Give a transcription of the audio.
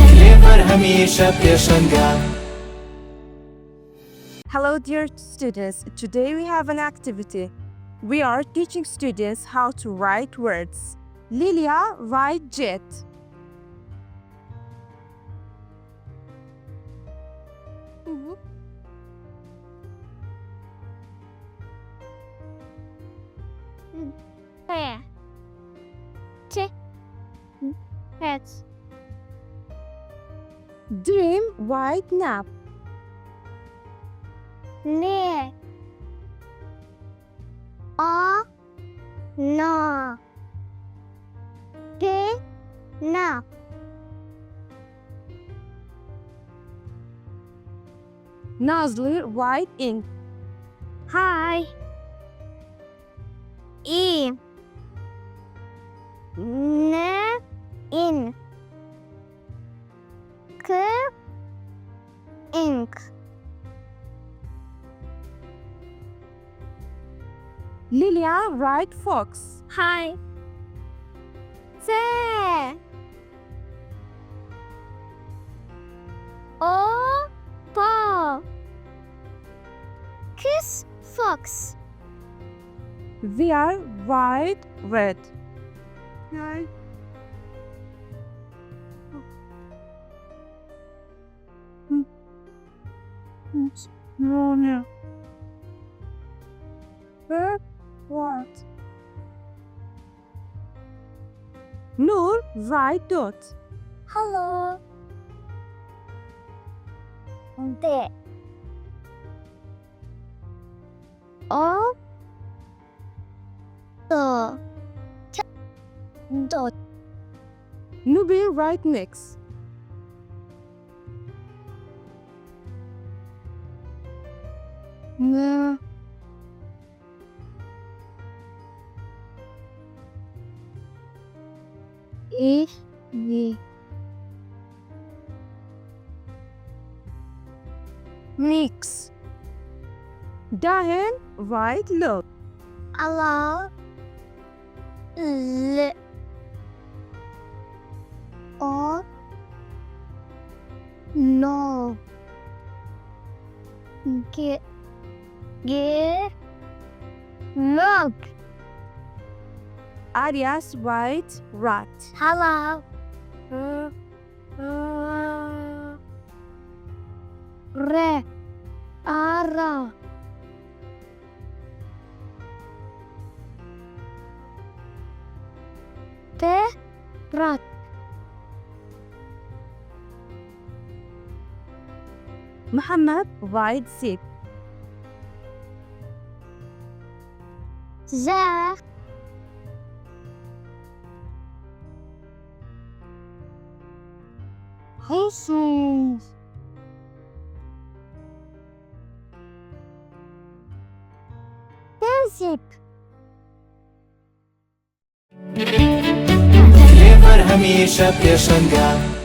كلێڤەر هەمیشە پێشەنگە. Hello dear students, today we have an activity. We are teaching students how to write words. Lilia, write jet. Dream, white nap. Ne. A. Na. Ke. Na. Nazlı, white ink. Hi. E. Ne. In. K. Ink. Lilia, write fox. Hi. Se. O. Pa. Kiss fox. We are white red. Right. No. What? Noor, write dot. Hello. De. O. Do. Dot. Nubi, write mix. No. E. V. Mix. Dahen, white look. Hello. L. O. No. Get. Look. Arias, white rat. Hello. Re. Ara. Te. Rat. Muhammad, white zip. Za. Jesus. Zip. كلێڤەر هەمیشە پێشەنگە.